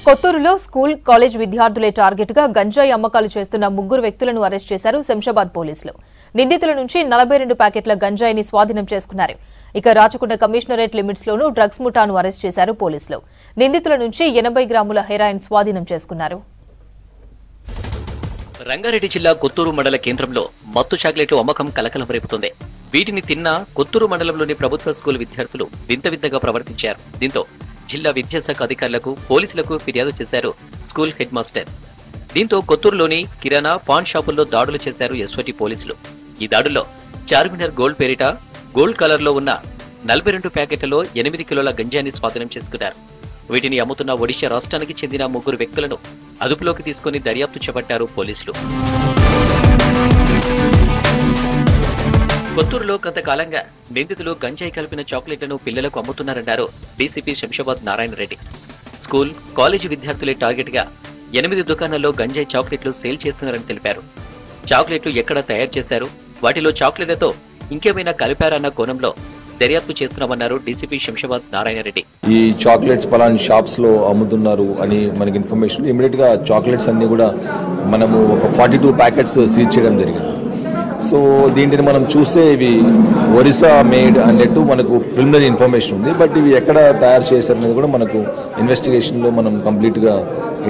కొత్తూరులో school college విద్యార్థులే target గా గంజాయి అమ్మకాలు చేస్తున్న ముగ్గురు వ్యక్తులను అరెస్ట్ చేశారు శంషాబాద్ పోలీసులు. నిందితుల నుంచి 42 ప్యాకెట్ల గంజాయిని స్వాధీనం చేసుకున్నారు. ఇక రాచకొండ కమిషనరేట్ లిమిట్స్ లోనూ డ్రగ్స్ ముఠాను అరెస్ట్ చేశారు పోలీసులు. నిందితుల నుంచి 80 గ్రాముల హెరాయిన్ స్వాధీనం చేసుకున్నారు. రంగారెడ్డి జిల్లా కొత్తూరు మండల కేంద్రంలో మత్తు చాక్లెట్లు అమ్మకం కలకలం రేపుతోంది. వీటిని తిన్న కొత్తూరు మండలంలోని ప్రభుత్వ స్కూల్ విద్యార్థులు వింత వింతగా ప్రవర్తించారు. దీంతో జిల్లా విద్యాశాఖ అధికారులకు పోలీసులకు ఫిర్యాదు చేశారు స్కూల్ హెడ్ మాస్టర్. దీంతో కొత్తూరులోని కిరాణా పాన్ షాపుల్లో దాడులు చేశారు ఎస్వటి పోలీసులు. ఈ దాడుల్లో చార్మినార్ గోల్డ్ పేరిట గోల్డ్ కలర్ లో ఉన్న 42 ప్యాకెట్లలో 8 కిలోల గంజాయిని స్వాధీనం చేసుకున్నారు. వీటిని అమ్ముతున్న ఒడిశా రాష్ట్రానికి చెందిన ముగ్గురు వ్యక్తులను అదుపులోకి తీసుకుని దర్యాప్తు చేపట్టారు పోలీసులు. కొత్తూరులో కొంతకాలంగా నిందితులు గంజాయి కలిపిన చాక్లెట్లను పిల్లలకు అమ్ముతున్నారన్నారు DCP Shamshabad Narayana Reddy. School, college విద్యార్థులే టార్గెట్ గా 8 దుకాణాల్లో గంజాయి చాక్లెట్లు సేల్ చేస్తున్నారని తెలిపారు. చాక్లెట్లు ఎక్కడ తయారు చేశారు, వాటిలో చాక్లెట్లతో ఇంకేమైనా కలిపారన్న కోణంలో దర్యాప్తు చేస్తున్నామన్నారు డీసీపీ శంషాబాద్ నారాయణ రెడ్డి. ఈ చాక్లెట్స్ పలానా షాప్స్ లో అమ్ముతున్నారు అని మనకి ఇన్ఫర్మేషన్. ఇమీడియట్ గా చాక్లెట్స్ అన్ని కూడా మనము ఒక 42 ప్యాకెట్స్ సీజ్ చేయడం జరిగింది. సో దీంటిని మనం చూస్తే ఇవి ఒరిస్సా మేడ్ అన్నట్టు మనకు ప్రిలిమినరీ ఇన్ఫర్మేషన్ ఉంది. బట్ ఇవి ఎక్కడ తయారు చేశారనేది కూడా మనకు ఇన్వెస్టిగేషన్లో మనం కంప్లీట్గా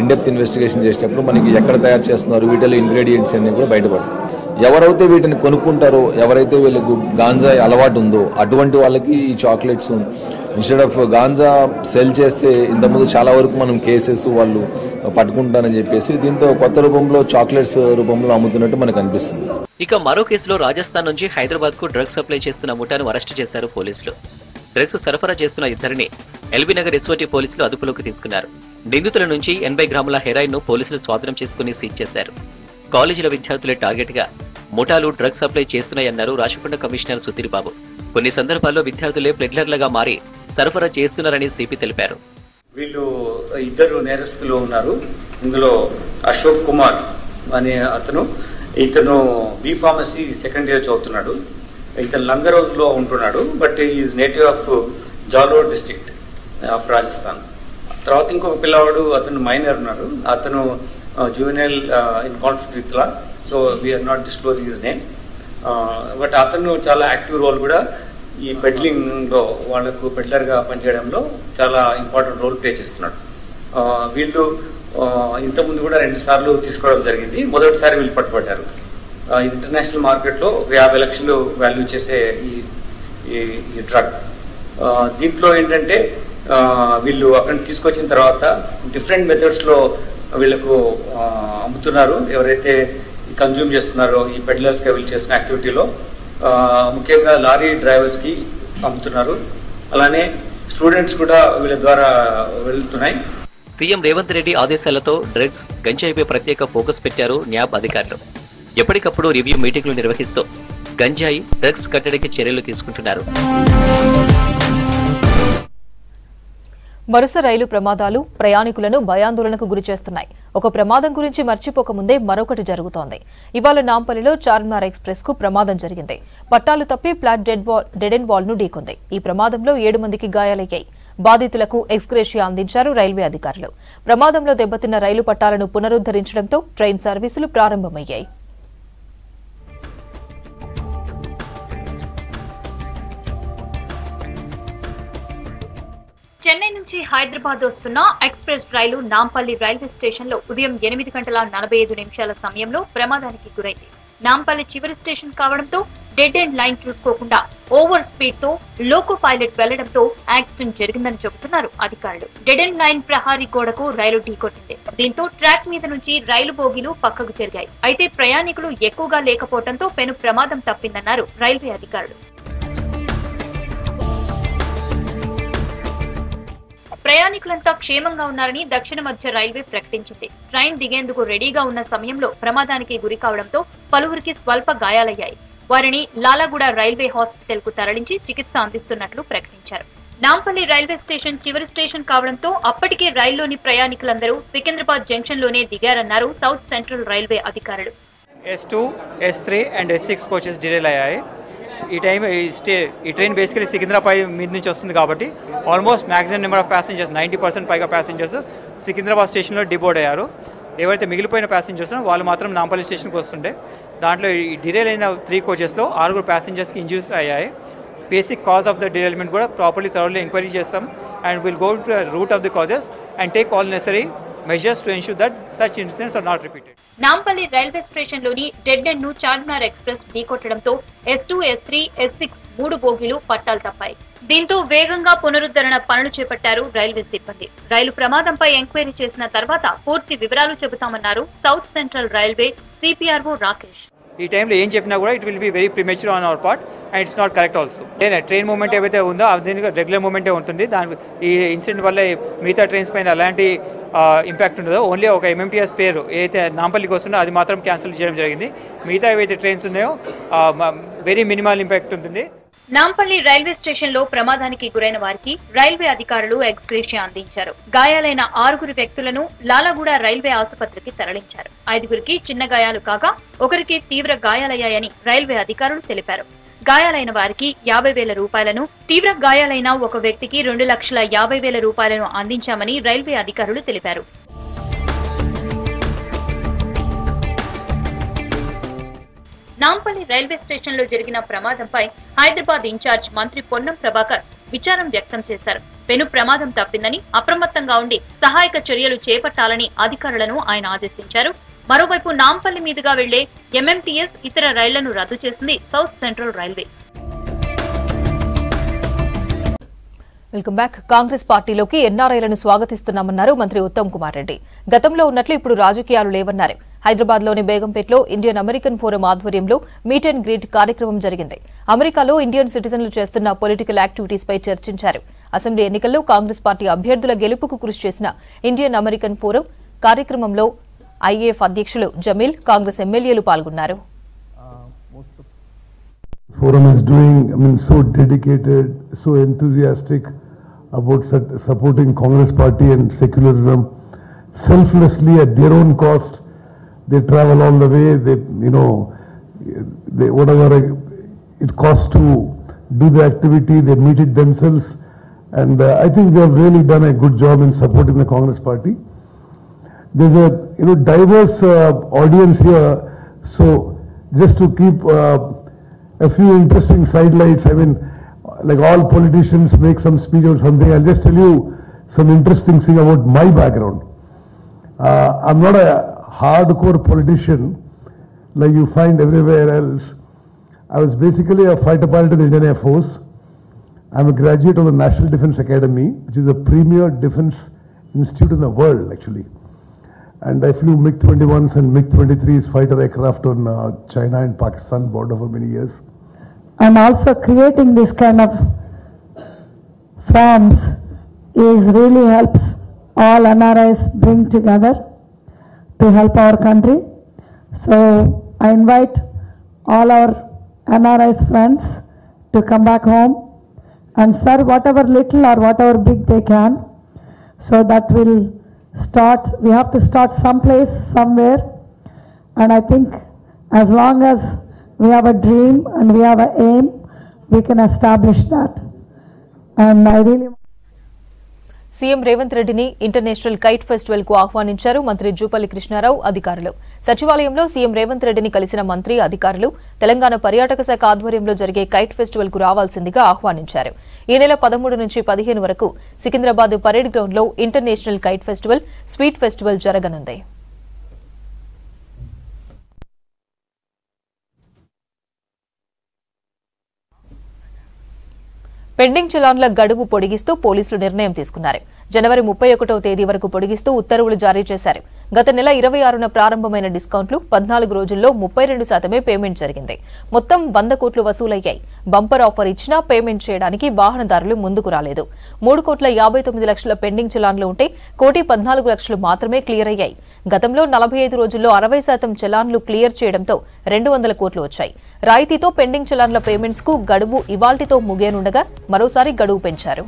ఇన్డెప్త్ ఇన్వెస్టిగేషన్ చేసినప్పుడు మనకి ఎక్కడ తయారు చేస్తున్నారు, వీటిలో ఇంగ్రీడియంట్స్ అన్ని కూడా బయటపడతాయి. ఎవరైతే వీటిని కొనుక్కుంటారో, ఎవరైతే వీళ్ళకు గాంజా అలవాటు ఉందో అటువంటి వాళ్ళకి ఈ chocolates instead of ganja cell చేస్తే ఇంతకుముందు చాలా వరకు మనం కేసెస్ వాళ్ళు పట్టుకుంటారని చెప్పేసి దీంతో కొత్త రూపంలో చాక్లెట్స్ రూపంలో అమ్ముతున్నట్టు మనకు అనిపిస్తుంది. ఇక మరో కేసులో రాజస్థాన్ నుంచి హైదరాబాద్ కు డ్రగ్స్ సప్లై చేస్తున్న ముఠాను అరెస్టు చేశారు పోలీసులు. డ్రగ్స్ సరఫరా చేస్తున్న ఇద్దరిని ఎల్బీ నగర్ ఎస్ఓటీ పోలీసులు అదుపులోకి తీసుకున్నారు. నిందితుల నుంచి 80 గ్రాముల హెరాయిన్ ను పోలీసులు స్వాధీనం చేసుకుని సీజ్ చేశారు. కాలేజీల విద్యార్థులే టార్గెట్ గా ముఠాలు డ్రగ్స్ సప్లై చేస్తున్నాయన్నారు రాచకొండ కమిషనర్ సుధీర్ బాబు. కొన్ని సందర్భాల్లో విద్యార్థులే ప్లెడ్లర్లుగా మారి సరఫరా చేస్తున్నారని సిపి తెలిపారు. వీళ్ళు ఇద్దరు నేరస్తులు ఉన్నారు. ఇందులో అశోక్ కుమార్ అనే ఇతను బి ఫార్మసీ సెకండ్ ఇయర్ చదువుతున్నాడు. ఇతను లంగరోజ్ లో ఉంటున్నాడు. But is native of Jalore district of Rajasthan. తర్వాత ఇంకొక పిల్లవాడు, అతను మైనర్ ఉన్నాడు. అతను juvenile in conflict with law. So we are not disclosing his name. But అతను చాలా యాక్టివ్ రోల్ కూడా ఈ పెడ్లింగ్ లో, వాళ్లకు పెడ్లర్ గా పనిచేయడంలో చాలా ఇంపార్టెంట్ రోల్ ప్లే చేస్తున్నాడు. వీళ్ళు ఇంతకుముందు కూడా 2 సార్లు తీసుకోవడం జరిగింది. మొదటిసారి వీళ్ళు పట్టుబడ్డారు. ఇంటర్నేషనల్ మార్కెట్ లో 50 లక్షలు వాల్యూ చేసే ఈ డ్రగ్. దీంట్లో ఏంటంటే వీళ్ళు అక్కడ తీసుకొచ్చిన తర్వాత డిఫరెంట్ మెథడ్స్ లో వీళ్ళకు అమ్ముతున్నారు. ఎవరైతే కన్జ్యూమ్ చేస్తున్నారో ఈ పెడ్లర్స్ గా వీళ్ళు చేసిన యాక్టివిటీలో ముఖ్యంగా లారీ డ్రైవర్స్ కి అమ్ముతున్నారు. అలానే స్టూడెంట్స్ కూడా వీళ్ళ ద్వారా వెళ్తున్నాయి. సీఎం రేవంత్ రెడ్డి ఆదేశాలతో డ్రగ్స్, గంజాయిపై ప్రత్యేక ఫోకస్ పెట్టారు న్యాబ్ అధికారులు. ఎప్పటికప్పుడు రివ్యూ మీటింగ్లు నిర్వహిస్తూ గంజాయి, డ్రగ్స్ కట్టడికి చర్యలు తీసుకుంటున్నారు. వరుస రైలు ప్రమాదాలు ప్రయాణికులను భయాందోళనకు గురిచేస్తున్నాయి. ఒక ప్రమాదం గురించి మర్చిపోకముందే మరొకటి జరుగుతోంది. ఇవాళ నాంపల్లిలో చార్మినార్ ఎక్స్ప్రెస్ కు ప్రమాదం జరిగింది. పట్టాలు తప్పి ఫ్లాట్ డెడ్ ఎండ్ వాల్ ను ఢీకొంది. ఈ ప్రమాదంలో 7 మందికి గాయాలయ్యాయి. బాధితులకు ఎక్స్గ్రేషియా అందించారు రైల్వే అధికారులు. ప్రమాదంలో దెబ్బతిన్న రైలు పట్టాలను పునరుద్దరించడంతో ట్రైన్ సర్వీసులు ప్రారంభమయ్యాయి. చెన్నై నుంచి హైదరాబాద్ వస్తున్న ఎక్స్ప్రెస్ రైలు నాంపల్లి రైల్వే స్టేషన్ లో ఉదయం 8:45 సమయంలో ప్రమాదానికి గురైంది. నాంపల్లి చివరి స్టేషన్ కావడంతో డెడ్ ఎండ్ లైన్ చూసుకోకుండా ఓవర్ స్పీడ్ తో లోకో పైలట్ వెళ్లడంతో యాక్సిడెంట్ జరిగిందని చెబుతున్నారు అధికారులు. డెడ్ ఎండ్ లైన్ ప్రహారీ గోడకు రైలు ఢీకొట్టింది. దీంతో ట్రాక్ మీద నుంచి రైలు బోగీలు పక్కకు జరిగాయి. అయితే ప్రయాణికులు ఎక్కువగా లేకపోవడంతో పెను ప్రమాదం తప్పిందన్నారు రైల్వే అధికారులు. ప్రయాణికులంతా క్షేమంగా ఉన్నారని దక్షిణ మధ్య రైల్వే ప్రకటించింది. ట్రైన్ దిగేందుకు రెడీగా ఉన్న సమయంలో ప్రమాదానికి గురి కావడంతో పలువురికి స్వల్ప గాయాలయ్యాయి. వారిని లాలాగూడ రైల్వే హాస్పిటల్ కు తరలించి చికిత్స అందిస్తున్నట్లు ప్రకటించారు. నాంపల్లి రైల్వే స్టేషన్ చివరి స్టేషన్ కావడంతో అప్పటికే రైల్లోని ప్రయాణికులందరూ సికింద్రాబాద్ జంక్షన్ లోనే దిగారన్నారు సౌత్ సెంట్రల్ రైల్వే అధికారులు. S2, S3 and S6 coaches delay आया है ఈ ట్రైన్ బేసికలీ సికింద్రాబాద్ మీద నుంచి వస్తుంది కాబట్టి almost maximum number of passengers 90% పైగా ప్యాసింజర్స్ సికింద్రాబాద్ స్టేషన్లో డిబోర్డ్ అయ్యారు. ఎవరైతే మిగిలిపోయిన ప్యాసింజర్స్ వాళ్ళు మాత్రం నాంపల్లి స్టేషన్కి వస్తుండే. దాంట్లో ఈ డిరైల్ అయిన 3 కోచెస్లో 6 ప్యాసింజర్స్కి ఇంజూరీస్ అయ్యాయి. బేసిక్ కాజ్ ఆఫ్ ద డిరైల్మెంట్ కూడా థరోలీ ఎంక్వైరీ చేస్తాం and will go to the root of the causes and take all necessary measures to ensure that such incidents are not repeated. Nampally railway station లోని dead end ను Charminar express ఢీకొట్టడంతో S2, S3, S6 3 బోగీలు పట్టాలు తప్పాయి. దీంతో వేగంగా పునరుద్ధరణ పనులు చేపట్టారు railway సిబ్బంది. రైలు ప్రమాదంపై ఎంక్వైరీ చేసిన తర్వాత పూర్తి వివరాలు చెబుతామన్నారు south central railway CPRO Rakesh. ఈ టైంలో ఏం చెప్పినా కూడా it will be very premature on hour part and it's not correct also. Train movement ఏవైతే ఉందో దీనికి రెగ్యులర్ మూవ్మెంటే ఉంటుంది. ఈ ఇన్సిడెంట్ వల్ల మిగతా ట్రైన్స్ పైన ఎలాంటి ఇంపాక్ట్ ఉండదో ఓన్లీ ఒక MMTS పేరు ఏదైతే నాంపల్లికి వస్తుందో అది మాత్రం క్యాన్సిల్ చేయడం జరిగింది. మిగతా ఏవైతే ట్రైన్స్ ఉన్నాయో వెరీ మినిమల్ ఇంపాక్ట్ ఉంటుంది. నాంపల్లి రైల్వే స్టేషన్ లో ప్రమాదానికి గురైన వారికి రైల్వే అధికారులు ఎక్స్గ్రేషియా అందించారు. గాయాలైన 6 వ్యక్తులను లాలగూడ రైల్వే ఆసుపత్రికి తరలించారు. 5 చిన్న గాయాలు కాగా 1 తీవ్ర గాయాలయ్యాయని రైల్వే అధికారులు తెలిపారు. గాయాలైన వారికి 50,000 రూపాయలను, తీవ్ర గాయాలైన 1 వ్యక్తికి 2,50,000 రూపాయలను అందించామని రైల్వే అధికారులు తెలిపారు. నాంపల్లి రైల్వే స్టేషన్ లో జరిగిన ప్రమాదంపై హైదరాబాద్ ఇన్ఛార్జ్ మంత్రి పొన్నం ప్రభాకర్ విచారం వ్యక్తం చేశారు. పెను ప్రమాదం తప్పిందని అప్రమత్తంగా ఉండి సహాయక చర్యలు చేపట్టాలని అధికారులను ఆయన ఆదేశించారు. మరోవైపు నాంపల్లి మీదుగా వెళ్లే MMTS ఇతర రైళ్లను రద్దు చేసింది south central railway. Welcome back. Congress పార్టీలోకి ఎన్ఆర్ఐలను స్వాగతిస్తున్నామన్నారు మంత్రి ఉత్తమ్ కుమార్ రెడ్డి. గతంలో ఉన్నట్లు ఇప్పుడు రాజకీయాలు లేవన్నారు. హైదరాబాద్ లోని బేగంపేటలో ఇండియన్ అమెరికన్ ఫోరం ఆధ్వర్యంలో మీట్ అండ్ గ్రీట్ కార్యక్రమం జరిగింది. అమెరికాలో ఇండియన్ సిటిజన్లు చేస్తున్న పొలిటికల్ యాక్టివిటీస్ పై చర్చించారు. అసెంబ్లీ ఎన్నికల్లో కాంగ్రెస్ పార్టీ అభ్యర్థుల గెలుపుకు కృషి చేసిన ఇండియన్ అమెరికన్ ఫోరం కార్యక్రమంలో IAF అధ్యక్షులు జమీల్, కాంగ్రెస్ ఎమ్మెల్యేలు పాల్గొన్నారు. Forum is doing, so dedicated, so enthusiastic about supporting Congress party and secularism selflessly at their own cost. They travel all the way. They whatever it costs to do the activity, they meet it themselves, and I think they have really done a good job in supporting the Congress party. There's a diverse audience here, so just to keep a few interesting sidelights. Like all politicians make some speech or something. I'll just tell you some interesting thing about my background. I'm not a hardcore politician like you find everywhere else. I was basically a fighter pilot in the Indian Air Force. I'm a graduate of the National Defence Academy, which is the premier defence institute in the world actually. And I flew MiG-21s and MiG-23s fighter aircraft on China and Pakistan border for many years. And also creating this kind of forums really helps all NRIs bring together to help our country. So I invite all our NRIs friends to come back home and serve whatever little or whatever big they can. So that will start, we have to start someplace, somewhere. And I think as long as we have a dream and we have an aim, we can establish that. And I really... CM Revanth రెడ్డిని international kite festival కు ఆహ్వానించారు మంత్రి జూపల్లి కృష్ణారావు అధికారులు. సచివాలయంలో CM Revanth రెడ్డిని కలిసిన మంత్రి అధికారులు తెలంగాణ పర్యాటక శాఖ ఆధ్వర్యంలో జరిగే కైట్ ఫెస్టివల్ కు రావాల్సిందిగా ఆహ్వానించారు. ఈ నెల 13 నుంచి 15 వరకు సికింద్రాబాద్ పరేడ్ గ్రౌండ్ లో international kite festival, sweet festival జరగనుంది. పెండింగ్ చలాన్ల గడువు పొడిగిస్తూ పోలీసులు నిర్ణయం తీసుకున్నారు. జనవరి 31వ తేదీ వరకు పొడిగిస్తూ ఉత్తర్వులు జారీ చేశారు. గత నెల 26న ప్రారంభమైన డిస్కౌంట్లు 14 రోజుల్లో 32% పేమెంట్ జరిగింది. మొత్తం 100 కోట్లు వసూలయ్యాయి. బంపర్ ఆఫర్ ఇచ్చినా పేమెంట్ చేయడానికి వాహనదారులు ముందుకు రాలేదు. 3,59 లక్షల పెండింగ్ చలాన్లు ఉంటే 1,14,00,000 మాత్రమే క్లియర్ అయ్యాయి. గతంలో 45 రోజుల్లో 60% చలాన్లు క్లియర్ చేయడంతో 200 కోట్లు వచ్చాయి. రాయితీతో పెండింగ్ చలాన్ల పేమెంట్స్ కు గడువు ఇవాల్టితో ముగియనుండగా మరోసారి గడువు పెంచారు.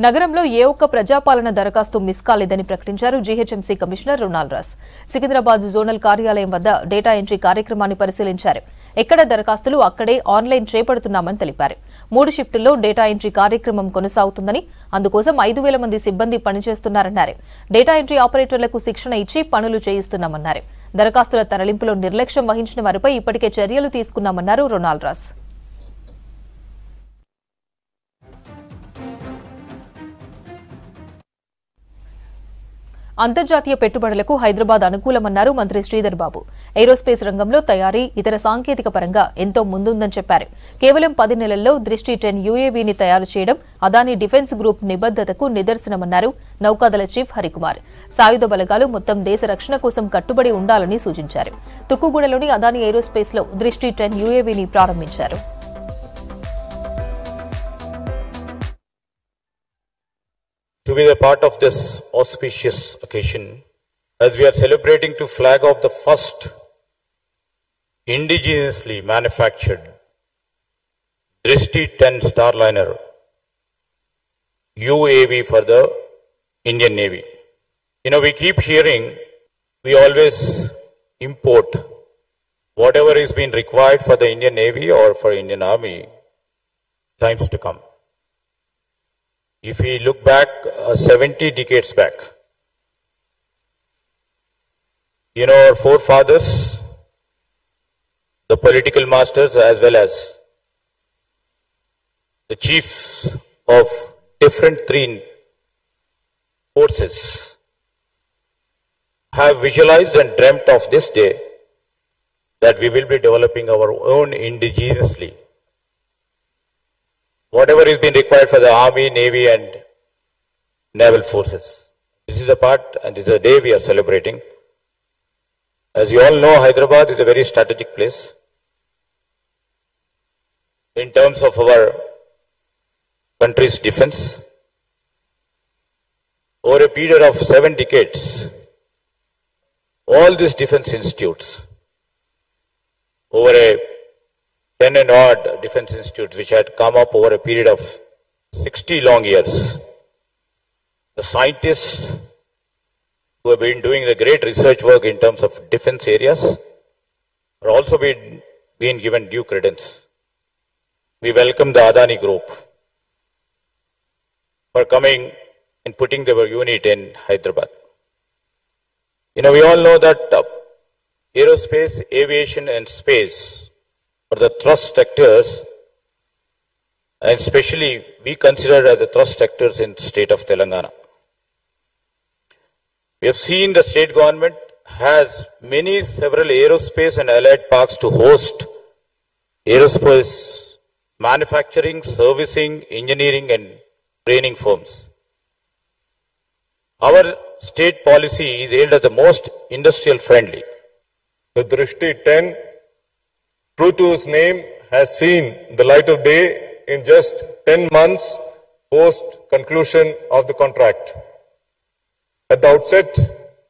నగరంలో ఏ ఒక్క ప్రజాపాలన దరఖాస్తు మిస్ కాలేదని ప్రకటించారు GHMC commissioner Ronald Ross. Secunderabad zonal కార్యాలయం వద్ద డేటా ఎంట్రీ కార్యక్రమాన్ని పరిశీలించారు. ఎక్కడ దరఖాస్తులు అక్కడే ఆన్లైన్ చేపడుతున్నామని తెలిపారు. 3 షిఫ్టుల్లో డేటా ఎంట్రీ కార్యక్రమం కొనసాగుతుందని, అందుకోసం 5,000 మంది సిబ్బంది పనిచేస్తున్నారన్నారు. డేటా ఎంట్రీ ఆపరేటర్లకు శిక్షణ ఇచ్చి పనులు చేయిస్తున్నామన్నారు. దరఖాస్తుల తరలింపులో నిర్లక్ష్యం వహించిన వారిపై ఇప్పటికే చర్యలు తీసుకున్నామన్నారు రొనాల్డ్ రాస్. అంతర్జాతీయ పెట్టుబడులకు హైదరాబాద్ అనుకూలమన్నారు మంత్రి శ్రీధర్ బాబు. ఏరోస్పేస్ రంగంలో తయారీ, ఇతర సాంకేతిక పరంగా ఎంతో ముందుందని చెప్పారు. కేవలం 10 నెలల్లో దృష్టి 10 యుఏవీని తయారు చేయడం అదానీ డిఫెన్స్ గ్రూప్ నిబద్దతకు నిదర్శనమన్నారు నౌకాదళ చీఫ్ హరికుమార్. సాయుధ బలగాలు మొత్తం దేశ రక్షణ కోసం కట్టుబడి ఉండాలని సూచించారు. తుక్కుగూడలోని అదానీ ఏరోస్పేస్ లో దృష్టి 10 యుఏవీని ప్రారంభించారు. To be a part of this auspicious occasion, as we are celebrating to flag off the first indigenously manufactured Drishti 10 Starliner UAV for the Indian Navy. You know, we keep hearing we always import whatever is being required for the Indian Navy or for Indian Army times to come. If we look back 70 decades back, you know, our forefathers, the political masters as well as the chiefs of different 3 forces have visualized and dreamt of this day that we will be developing our own indigenously. Whatever is being required for the Army, Navy and Naval Forces. This is a part and this is a day we are celebrating. As you all know, Hyderabad is a very strategic place in terms of our country's defense. Over a period of 7 decades, all these defense institutes, over a 10 and odd defense institutes which had come up over a period of 60 long years. The scientists who have been doing the great research work in terms of defense areas are also being given due credence. We welcome the Adani Group for coming and putting their unit in Hyderabad. You know, we all know that aerospace, aviation and space for the thrust sectors, and especially we consider as the thrust sectors in the state of Telangana. We have seen the state government has several aerospace and allied parks to host aerospace manufacturing, servicing, engineering and training firms. Our state policy is hailed as the most industrial friendly. The Drishti 10, true to its name, has seen the light of day in just 10 months post conclusion of the contract. At the outset,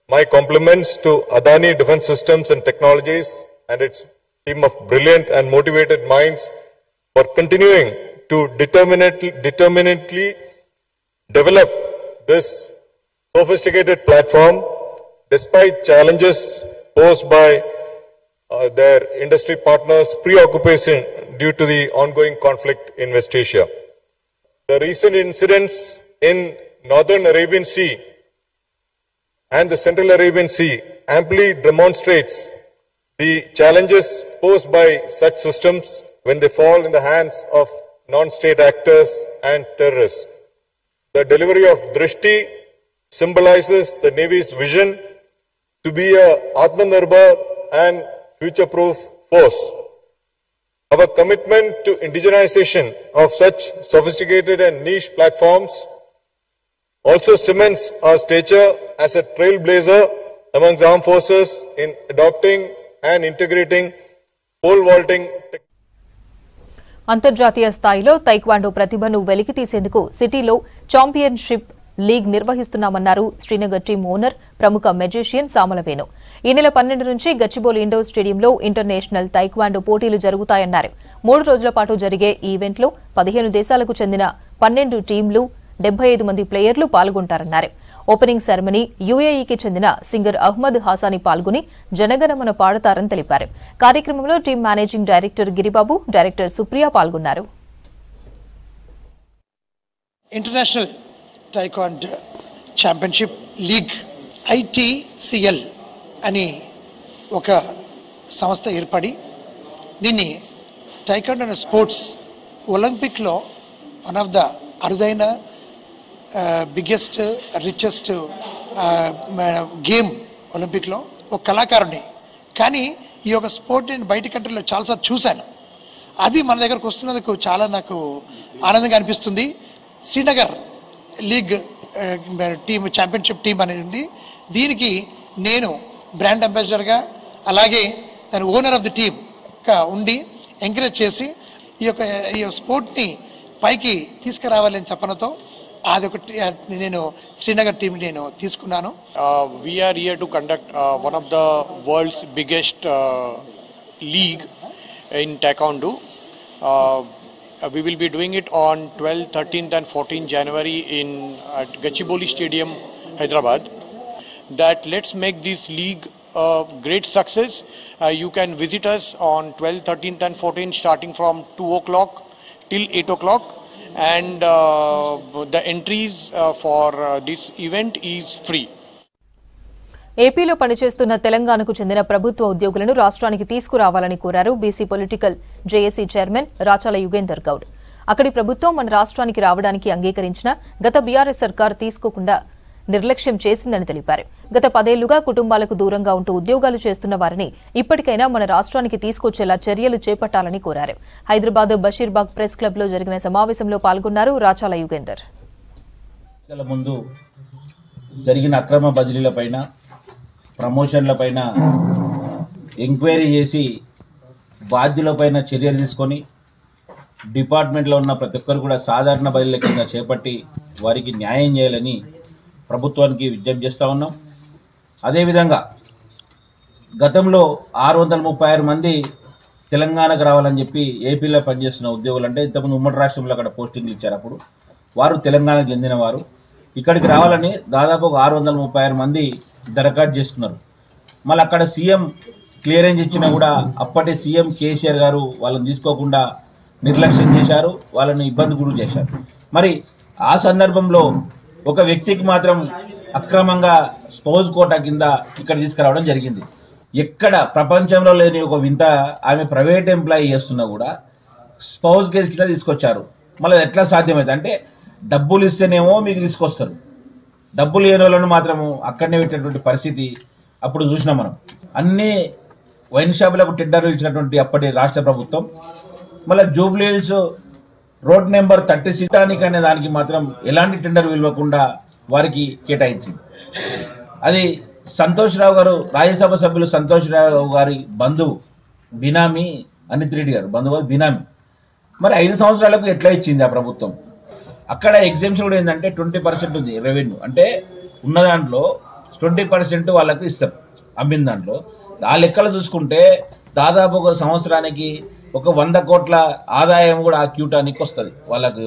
my compliments to Adani Defense Systems and Technologies and its team of brilliant and motivated minds for continuing to determinedly develop this sophisticated platform despite challenges posed by their industry partners' preoccupation due to the ongoing conflict in West Asia. The recent incidents in Northern Arabian Sea and the Central Arabian Sea amply demonstrates the challenges posed by such systems when they fall in the hands of non-state actors and terrorists. The delivery of Drishti symbolizes the Navy's vision to be a Atmanirbhar and future-proof force. Our commitment to indigenization of such sophisticated and niche platforms also cements our stature as a trailblazer among the armed forces in adopting and integrating pole vaulting technology. అంతర్జాతీయ స్థాయిలో taekwondo ప్రతిభను వెలికితీసేందుకు సిటీలో championship league నిర్వహిస్తున్నామన్నారు Srinagar team owner ప్రముఖ magician Samala Venu. ఈ నెల 12 నుంచి గచ్చిబౌలి ఇండోర్ స్టేడియంలో ఇంటర్నేషనల్ తైక్వాండో పోటీలు జరుగుతాయన్నారు. 3 రోజుల పాటు జరిగే ఈ ఈవెంట్లో 15 దేశాలకు చెందిన 12 టీంలు 75 మంది ప్లేయర్లు పాల్గొంటారన్నారు. ఓపెనింగ్ సెరమనీ యూఏఈకి చెందిన సింగర్ అహ్మద్ హాసాని పాల్గొని జనగణమన పాడతారని తెలిపారు. కార్యక్రమంలో team managing director Giribabu, director Supriya పాల్గొన్నారు. International taekwondo championship league ITCL అని ఒక సంస్థ ఏర్పడి దీన్ని టైక్వాండో స్పోర్ట్స్ ఒలింపిక్లో వన్ ఆఫ్ ద అరుదైన బిగ్గెస్ట్ రిచెస్ట్ గేమ్ ఒలింపిక్లో ఒక కళాకారుని. కానీ ఈ యొక్క స్పోర్ట్ నేను బయట కంట్రీలో చాలాసార్లు చూశాను. అది మన దగ్గరకు వస్తున్నందుకు చాలా నాకు ఆనందంగా అనిపిస్తుంది. Srinagar league team championship team అనేది ఉంది. దీనికి నేను బ్రాండ్ అంబాసిడర్గా అలాగే నేను ఓనర్ ఆఫ్ ది టీమ్గా ఉండి ఎంకరేజ్ చేసి ఈ స్పోర్ట్ని పైకి తీసుకురావాలని చెప్పడంతో అదొకటి నేను శ్రీనగర్ టీం నేను తీసుకున్నాను. We're here to conduct one of the world's biggest league in taekwondo. We will be doing it on 12th, 13th and 14th January at Gachibowli Stadium, Hyderabad. That let's make this league a great success. You can visit us on 12th, 13th and 14th starting from 2 o'clock till 8 o'clock. And the entries for this event is free. ఏపీలో పనిచేస్తున్న తెలంగాణకు చెందిన ప్రభుత్వ ఉద్యోగులను రాష్ట్రానికి తీసుకురావాలని కోరారు BC political JAC chairman Rachala Yugender Goud. అక్కడి ప్రభుత్వం మన రాష్ట్రానికి రావడానికి అంగీకరించిన గత బీఆర్ఎస్ సర్కార్ తీసుకోకుండా నిర్లక్ష్యం చేసిందని తెలిపారు. గత 10 ఏళ్లుగా కుటుంబాలకు దూరంగా ఉంటూ ఉద్యోగాలు చేస్తున్న వారిని ఇప్పటికైనా మన రాష్ట్రానికి తీసుకొచ్చేలా చర్యలు చేపట్టాలని కోరారు. హైదరాబాద్ బషీర్బాగ్ ప్రెస్ క్లబ్ లో జరిగిన సమావేశంలో పాల్గొన్నారు రాచాల యుగేందర్. ముందు జరిగిన అక్రమ బదిలీలపైన ప్రమోషన్లపైన ఎంక్వైరీ చేసి బాధ్యులపైన చర్యలు తీసుకొని డిపార్ట్మెంట్లో ఉన్న ప్రతి ఒక్కరు కూడా సాధారణ బదిలీల కింద చేపట్టి వారికి న్యాయం చేయాలని ప్రభుత్వానికి విజ్ఞప్తి చేస్తూ ఉన్నాం. అదేవిధంగా గతంలో 636 మంది తెలంగాణకు రావాలని చెప్పి ఏపీలో పనిచేస్తున్న ఉద్యోగులు, అంటే ఇంతకుముందు ఉమ్మడి రాష్ట్రంలో అక్కడ పోస్టింగ్లు ఇచ్చారు, అప్పుడు వారు తెలంగాణకు చెందిన వారు ఇక్కడికి రావాలని దాదాపు 636 మంది దరఖాస్తు చేసుకున్నారు. మళ్ళీ అక్కడ సీఎం క్లియరెన్స్ ఇచ్చినా కూడా అప్పటి సీఎం కేసీఆర్ గారు వాళ్ళని తీసుకోకుండా నిర్లక్ష్యం చేశారు, వాళ్ళని ఇబ్బంది గురి చేశారు. మరి ఆ సందర్భంలో ఒక వ్యక్తికి మాత్రం అక్రమంగా స్పౌజ్ కోటా కింద ఇక్కడ తీసుకురావడం జరిగింది. ఎక్కడ ప్రపంచంలో లేని ఒక వింత, ఆమె ప్రైవేట్ ఎంప్లాయీ చేస్తున్నా కూడా స్పౌజ్ కేసు కింద తీసుకొచ్చారు. మళ్ళీ ఎట్లా సాధ్యమైంది అంటే డబ్బులు ఇస్తేనేమో మీకు తీసుకొస్తారు, డబ్బులు లేని వాళ్ళను మాత్రము అక్కడనే పెట్టేటువంటి పరిస్థితి అప్పుడు చూసినాం మనం. అన్ని వైన్ షాపులకు టెండర్లు ఇచ్చినటువంటి అప్పటి రాష్ట్ర ప్రభుత్వం మళ్ళీ జూబ్లీ హిల్స్ రోడ్ నెంబర్ 36 అనే దానికి మాత్రం ఎలాంటి టెండర్ ఇవ్వకుండా వారికి కేటాయించింది. అది సంతోష్ రావు గారు, రాజ్యసభ సభ్యులు సంతోష్ రావు గారి బంధువు బినామీ అనిత్ రెడ్డి గారు బంధువు బినామీ. మరి 5 సంవత్సరాలకు ఎట్లా ఇచ్చింది ఆ ప్రభుత్వం? అక్కడ ఎగ్జామ్షన్ కూడా ఏంటంటే 20% ఉంది రెవెన్యూ, అంటే ఉన్న దాంట్లో 20% వాళ్ళకు ఇస్తారు అమ్మిన దాంట్లో. ఆ లెక్కలు చూసుకుంటే దాదాపు ఒక సంవత్సరానికి ఒక 100 కోట్ల ఆదాయం కూడా ఆ క్యూటానికి వస్తుంది వాళ్ళకు,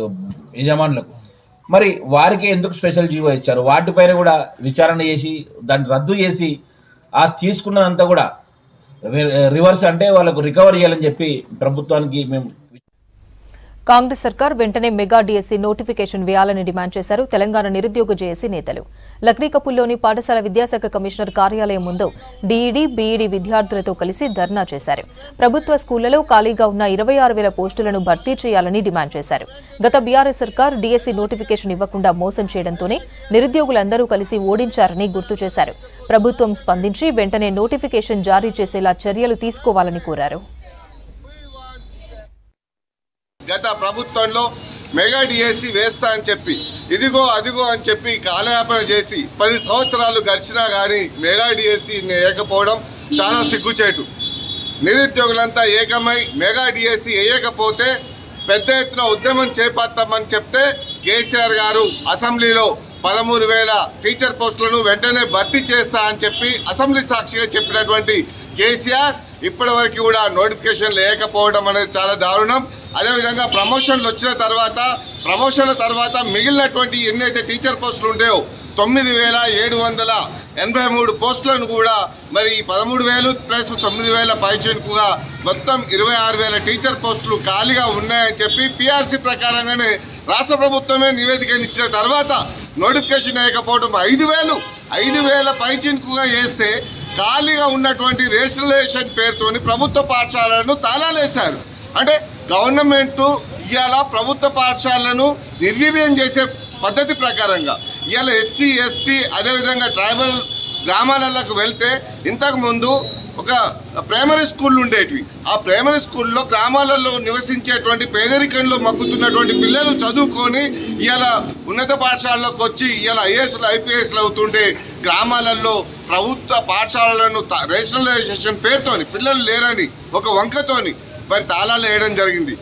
యజమానులకు. మరి వారికి ఎందుకు స్పెషల్ జీవో ఇచ్చారు? వాటిపైన కూడా విచారణ చేసి దాన్ని రద్దు చేసి ఆ తీసుకున్నదంతా కూడా రివర్స్ అంటే వాళ్ళకు రికవర్ చేయాలని చెప్పి ప్రభుత్వానికి మేము. కాంగ్రెస్ సర్కార్ వెంటనే మెగా డీఎస్సీ నోటిఫికేషన్ వేయాలని డిమాండ్ చేశారు తెలంగాణ నిరుద్యోగ జేఏసీ నేతలు. లక్డీకపుల్లోని పాఠశాల విద్యాశాఖ కమిషనర్ కార్యాలయం ముందు డీఈడీ, బీఈడీ విద్యార్థులతో కలిసి ధర్నా చేశారు. ప్రభుత్వ స్కూళ్లలో ఖాళీగా ఉన్న 26,000 పోస్టులను భర్తీ చేయాలని డిమాండ్ చేశారు. గత బీఆర్ఎస్ సర్కార్ డీఎస్సీ నోటిఫికేషన్ ఇవ్వకుండా మోసం చేయడంతోనే నిరుద్యోగులందరూ కలిసి ఓడించారని గుర్తు చేశారు. ప్రభుత్వం స్పందించి వెంటనే నోటిఫికేషన్ జారీ చేసేలా చర్యలు తీసుకోవాలని కోరారు. గత ప్రభుత్వంలో మెగా డిఎస్సి వేస్తా అని చెప్పి ఇదిగో అదిగో అని చెప్పి కాలయాపన చేసి 10 సంవత్సరాలు గడిచినా కానీ మెగా డిఎస్సి వేయకపోవడం చాలా సిగ్గుచేటు. నిరుద్యోగులంతా ఏకమై మెగా డిఎస్సి వేయకపోతే పెద్ద ఎత్తున ఉద్యమం చేపడతామని చెప్తే కేసీఆర్ గారు అసెంబ్లీలో 13,000 టీచర్ పోస్టులను వెంటనే భర్తీ చేస్తా అని చెప్పి అసెంబ్లీ సాక్షిగా చెప్పినటువంటి కేసీఆర్ ఇప్పటి వరకు కూడా నోటిఫికేషన్ లేకపోవడం అనేది చాలా దారుణం. అదేవిధంగా ప్రమోషన్లు వచ్చిన తర్వాత ప్రమోషన్ల తర్వాత మిగిలినటువంటి ఎన్నైతే టీచర్ పోస్టులు ఉంటాయో 9,783 పోస్టులను కూడా మరి 13,000 ప్లస్ 9,000 పైచిలుకుగా మొత్తం 26,000 టీచర్ పోస్టులు ఖాళీగా ఉన్నాయని చెప్పి పిఆర్సీ ప్రకారంగానే రాష్ట్ర ప్రభుత్వమే నివేదికనిచ్చిన తర్వాత నోటిఫికేషన్ వేయకపోవడం 5,000 పైచిలుకుగా వేస్తే ఖాళీగా ఉన్నటువంటి రేషనలైజేషన్ పేరుతోని ప్రభుత్వ పాఠశాలను తాళాలేశారు. అంటే గవర్నమెంట్ ఇవాళ ప్రభుత్వ పాఠశాలను నిర్వీర్యం చేసే పద్ధతి ప్రకారంగా ఇవాళ ఎస్సీ ఎస్టీ అదేవిధంగా ట్రైబల్ గ్రామాలకు వెళ్తే ఇంతకుముందు ఒక ప్రైమరీ స్కూళ్ళు ఉండేటివి. ఆ ప్రైమరీ స్కూల్లో గ్రామాలలో నివసించేటువంటి పేదరికంలో మగ్గుతున్నటువంటి పిల్లలు చదువుకొని ఇవాళ ఉన్నత పాఠశాలలోకి వచ్చి ఇవాళ ఐఏఎస్లు ఐపీఎస్లు అవుతుంటే గ్రామాలలో ప్రభుత్వ పాఠశాలలను రేషనలైజేషన్ పేరుతోని పిల్లలు లేరని ఒక వంకతోని మరి తాళాలు వేయడం జరిగింది.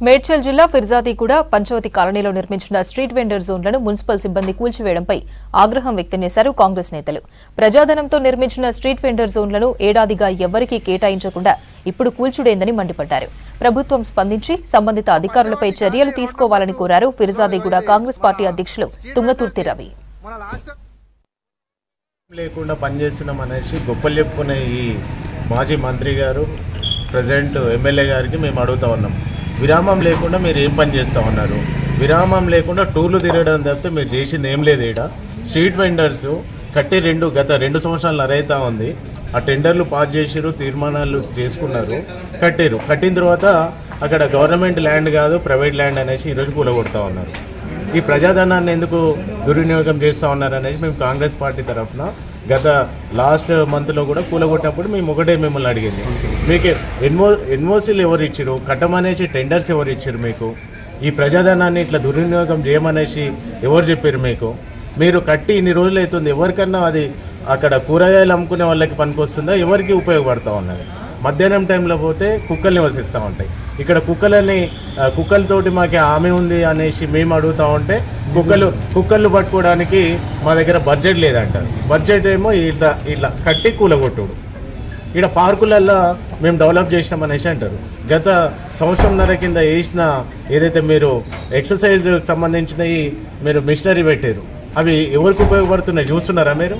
మేడ్చల్ జిల్లా ఫిర్జాదీగూడ పంచవతి కాలనీలో నిర్మించిన స్ట్రీట్ వెండర్ జోన్లను మున్సిపల్ సిబ్బంది కూల్చివేయడంపై ఆగ్రహం వ్యక్తం చేశారు కాంగ్రెస్ నేతలు. ప్రజాధనంతో నిర్మించిన స్ట్రీట్ వెండర్ జోన్లను ఏడాదిగా ఎవ్వరికీ కేటాయించకుండా ఇప్పుడు కూల్చుడేందని మండిపడ్డారు. ప్రభుత్వం స్పందించి సంబంధిత అధికారులపై చర్యలు తీసుకోవాలని కోరారు ఫిర్జాదీగూడ కాంగ్రెస్ పార్టీ అధ్యక్షులు తుంగతుర్తి రవి. లేకుండా పనిచేస్తున్నాం అనేసి గొప్పలు చెప్పుకునే ఈ మాజీ మంత్రి గారు ప్రెసిడెంట్ ఎమ్మెల్యే గారికి మేము అడుగుతా ఉన్నాం, విరామం లేకుండా మీరు ఏం పని చేస్తూ ఉన్నారు? విరామం లేకుండా టూర్లు తిరగడం తప్పితే మీరు చేసింది ఏం లేదు. ఇక్కడ స్ట్రీట్ వెండర్స్ కట్టి గత 2 సంవత్సరాలు నరైతా ఉంది. ఆ టెండర్లు పాస్ చేసిరు, తీర్మానాలు చేసుకున్నారు, కట్టారు. కట్టిన తర్వాత అక్కడ గవర్నమెంట్ ల్యాండ్ కాదు ప్రైవేట్ ల్యాండ్ అనేసి ఈరోజు కూలగొడతా ఉన్నారు. ఈ ప్రజాధనాన్ని ఎందుకు దుర్వినియోగం చేస్తూ ఉన్నారు అనేసి మేము కాంగ్రెస్ పార్టీ తరఫున గత లాస్ట్ మంత్లో కూడా కూలగొట్టినప్పుడు మేము ఒకటే మిమ్మల్ని అడిగింది, మీకు ఎన్ఓసీలు ఎవరు ఇచ్చారు, కట్టమనేసి టెండర్స్ ఎవరు ఇచ్చారు, మీకు ఈ ప్రజాధనాన్ని ఇట్లా దుర్వినియోగం చేయమనేసి ఎవరు చెప్పారు మీకు? మీరు కట్టి ఇన్ని రోజులు అవుతుంది, ఎవరికన్నా అది అక్కడ కూరగాయలు అమ్ముకునే వాళ్ళకి పనికొస్తుందా, ఎవరికి ఉపయోగపడుతూ ఉన్నది? మధ్యాహ్నం టైంలో పోతే కుక్కలు నివసిస్తూ ఉంటాయి. ఇక్కడ కుక్కలతోటి మాకు హామీ ఉంది అనేసి మేము అడుగుతూ ఉంటే కుక్కలు పట్టుకోవడానికి మా దగ్గర బడ్జెట్ లేదంటారు. బడ్జెట్ ఏమో ఇట్లా కట్టి కూలగొట్టుడు. ఇక్కడ పార్కులల్లో మేము డెవలప్ చేసినాం అనేసి అంటారు. గత సంవత్సరంన్నర కింద వేసిన ఏదైతే మీరు ఎక్సర్సైజ్ సంబంధించినవి మీరు మిషనరీ పెట్టారు, అవి ఎవరికి ఉపయోగపడుతున్నాయి చూస్తున్నారా మీరు?